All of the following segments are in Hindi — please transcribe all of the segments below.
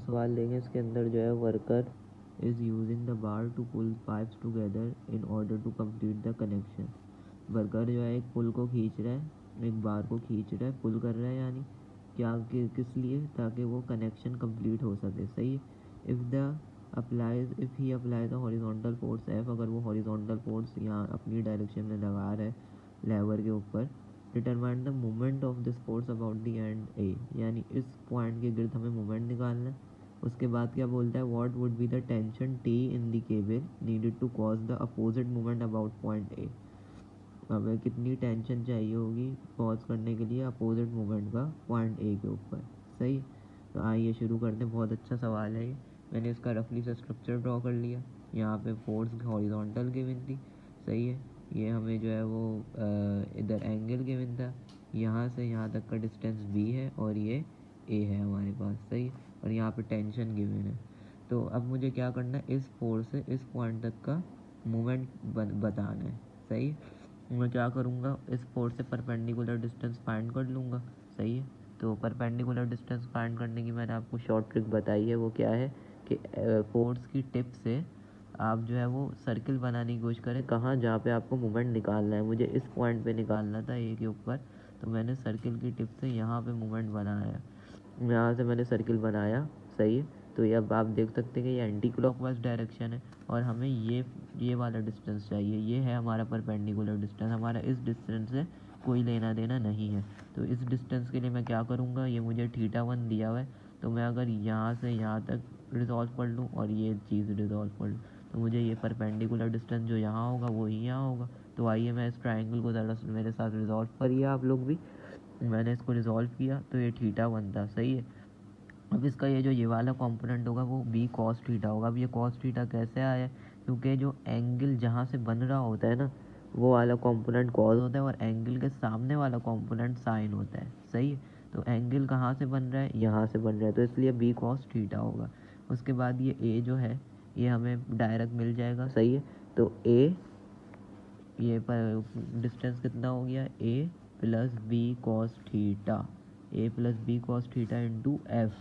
सवाल लेंगे इसके अंदर जो है worker is using the bar to pull pipes together in order to complete the connection. Worker जो है एक पुल को खींच रहा है, एक बार को खींच रहा है, पुल कर रहा है, यानी क्या किस लिए, ताकि वो कनेक्शन कंप्लीट हो सके। सही। If he apply the horizontal force F, अगर वो हॉरिजॉन्टल फोर्स यहाँ अपनी डायरेक्शन में लगा रहा है लेवर के ऊपर। Determine the moment of this force about the end A, यानी इस पॉइंट के गिर्द हमें मोमेंट निकालना है। उसके बाद क्या बोलता है, what would be the tension T in the cable needed to cause the opposite moment about point A. हमें कितनी टेंशन चाहिए होगी कॉज करने के लिए अपोजिट मोमेंट का पॉइंट ए के ऊपर। सही। तो आइए शुरू करते हैं। बहुत अच्छा सवाल है ये। मैंने इसका रफली से स्ट्रक्चर ड्रॉ कर लिया। यहाँ पे फोर्स हॉरिजॉन्टल गिवन थी। सही है। ये हमें जो है वो इधर एंगल गिवन था। यहाँ से यहाँ तक का डिस्टेंस बी है और ये ए है हमारे पास। सही। और यहाँ पे टेंशन गिवन है। तो अब मुझे क्या करना है, इस फोर्स से इस पॉइंट तक का मोमेंट बताना है। सही। मैं क्या करूँगा, इस फोर्स से परपेंडिकुलर डिस्टेंस फाइंड कर लूँगा। सही है। तो परपेंडिकुलर डिस्टेंस फाइंड करने की मैंने आपको शॉर्ट ट्रिक बताई है। वो क्या है कि फोर्स की टिप से आप जो है वो सर्किल बनाने की कोशिश करें। कहाँ, जहाँ पे आपको मोमेंट निकालना है। मुझे इस पॉइंट पे निकालना था ए के ऊपर, तो मैंने सर्किल की टिप से यहाँ पे मोमेंट बनाया। यहाँ से मैंने सर्किल बनाया। सही है। तो ये अब आप देख सकते हैं कि ये एंटी क्लॉकवाइज डायरेक्शन है और हमें ये वाला डिस्टेंस चाहिए। ये है हमारा परपेंडिकुलर डिस्टेंस। हमारा इस डिस्टेंस से कोई लेना देना नहीं है। तो इस डिस्टेंस के लिए मैं क्या करूँगा, ये मुझे θ1 दिया हुआ है। तो मैं अगर यहाँ से यहाँ तक रिजॉल्व कर लूँ और ये चीज़ रिजॉल्व कर लूँ, तो मुझे ये परपेंडिकुलर डिस्टेंस जो यहाँ होगा वो ही यहाँ होगा। तो आइए मैं इस ट्राइंगल को ज़रा मेरे साथ रिजॉल्व करिए आप लोग भी। मैंने इसको रिजॉल्व किया तो ये θ1 था। सही है। अब इसका ये वाला कंपोनेंट होगा वो बी कॉस थीटा होगा। अब ये कॉस थीटा कैसे आया, क्योंकि जो एंगल जहाँ से बन रहा होता है ना, वो वाला कंपोनेंट कॉस होता है और एंगल के सामने वाला कंपोनेंट साइन होता है। सही है। तो एंगल कहाँ से बन रहा है, यहाँ से बन रहा है, तो इसलिए बी कॉस थीटा होगा। उसके बाद ये ए जो है ये हमें डायरेक्ट मिल जाएगा। सही है। तो ए, ये पर डिस्टेंस कितना हो गया, A plus B cos theta, A plus B cos theta into F.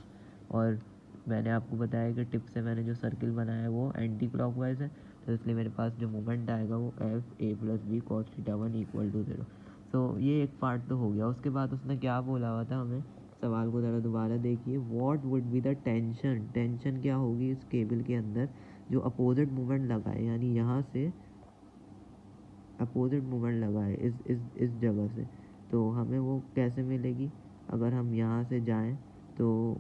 और मैंने आपको बताया कि टिप से मैंने जो सर्किल बनाया है वो एंटी क्लॉकवाइज है, तो इसलिए मेरे पास जो मोमेंट आएगा वो F A plus B cos θ1 equal to 0। तो ये एक पार्ट तो हो गया। उसके बाद उसने क्या बोला हुआ था हमें, सवाल को ज़रा दोबारा देखिए। What would be the tension, tension क्या होगी इस केबल के अंदर जो अपोजिट मूवमेंट लगा है, यानी यहाँ से अपोजिट मूवमेंट लगा है इस जगह से। तो हमें वो कैसे मिलेगी, अगर हम यहाँ से जाएं तो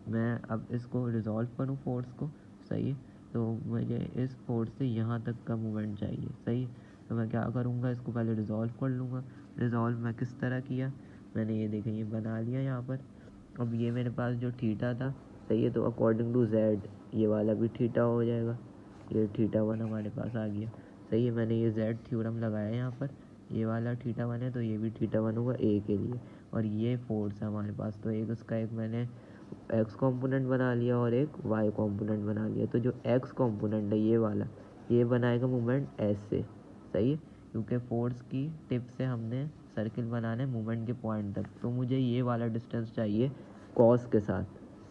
मैं अब इसको रिजॉल्व करूँ फोर्स को। सही है। तो मुझे इस फोर्स से यहाँ तक का मूवमेंट चाहिए। सही है। तो मैं क्या करूँगा, इसको पहले रिजॉल्व कर लूँगा। रिजॉल्व मैं किस तरह किया, मैंने ये देखें ये बना लिया यहाँ पर। अब ये मेरे पास जो थीटा था, सही है, तो अकॉर्डिंग टू जेड ये वाला भी थीटा हो जाएगा। ये θ1 हमारे पास आ गया। सही है। मैंने ये जेड थ्योरम लगाया यहाँ पर, ये वाला θ1 है तो ये भी θ1 होगा ए के लिए। और ये फोर्स है हमारे पास, तो एक उसका एक मैंने एक्स कंपोनेंट बना लिया और एक वाई कंपोनेंट बना लिया। तो जो एक्स कंपोनेंट है ये वाला, ये बनाएगा मूवमेंट एस से। सही है। क्योंकि फोर्स की टिप से हमने सर्किल बनाना है मूवमेंट के पॉइंट तक, तो मुझे ये वाला डिस्टेंस चाहिए कॉस के साथ।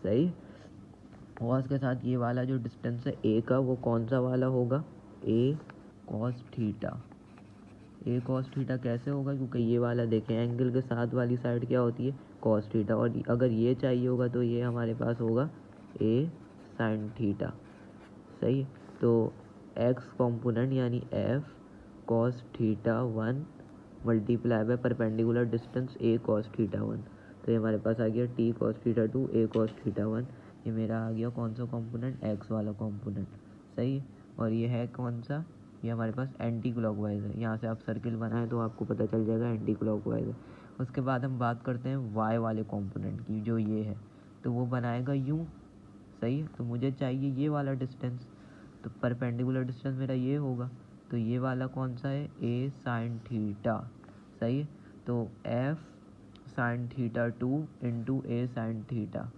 सही। कॉस के साथ ये वाला जो डिस्टेंस है ए का, वो कौन सा वाला होगा, ए कॉस थीटा। ए कॉस थीटा कैसे होगा, क्योंकि ये वाला देखें एंगल के साथ वाली साइड क्या होती है, कॉस थीटा। और अगर ये चाहिए होगा तो ये हमारे पास होगा ए साइन थीटा। सही है। तो एक्स कंपोनेंट यानी F cos θ1 multiply by perpendicular distance A cos θ1। तो ये हमारे पास आ गया टी कॉस θ2 ए कॉस θ1। ये मेरा आ गया कौन सा कंपोनेंट, एक्स वाला कंपोनेंट। सही है। और ये है कौन सा, ये हमारे पास एंटी क्लॉकवाइज है। यहाँ से आप सर्किल बनाएं तो आपको पता चल जाएगा एंटी क्लॉकवाइज है। उसके बाद हम बात करते हैं वाई वाले कंपोनेंट की, जो ये है, तो वो बनाएगा यूँ। सही है। तो मुझे चाहिए ये वाला डिस्टेंस, तो परपेंडिकुलर डिस्टेंस मेरा ये होगा। तो ये वाला कौन सा है, ए साइन थीटा। सही है। तो एफ साइन θ2 इंटू ए साइन थीटा,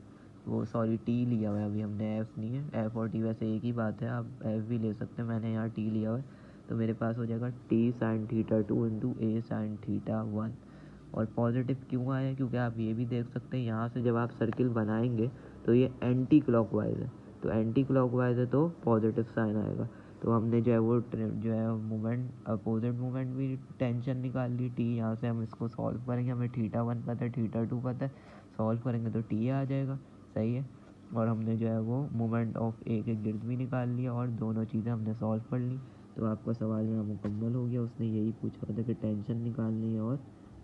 वो सॉरी टी लिया हुआ है अभी हमने, एफ नहीं है। एफ और टी वैसे एक ही बात है, आप एफ भी ले सकते हैं, मैंने यहाँ टी लिया हुआ है। तो मेरे पास हो जाएगा टी साइन θ2 इंटू ए साइन θ1। और पॉजिटिव क्यों आया, क्योंकि आप ये भी देख सकते हैं यहाँ से जब आप सर्किल बनाएंगे तो ये एंटी क्लॉकवाइज है, तो एंटी क्लॉकवाइज है तो पॉजिटिव साइन आएगा। तो हमने जो है वो जो है मोमेंट अपोजिट मोमेंट भी टेंशन निकाल ली टी। यहाँ से हम इसको सॉल्व करेंगे, हमें θ1 पता है, θ2 पता है, सॉल्व करेंगे तो टी आ जाएगा। सही है। और हमने जो है वो मोमेंट ऑफ ए के गिर्द भी निकाल लिया और दोनों चीज़ें हमने सॉल्व कर ली। तो आपका सवाल यहाँ मुकम्मल हो गया। उसने यही पूछा था कि टेंशन निकालनी है और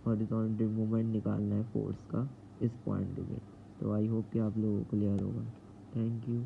हॉरिजॉन्टल मोमेंट निकालना है फोर्स का इस पॉइंट के लिए। तो आई होप कि आप लोगों को क्लियर होगा। Thank you.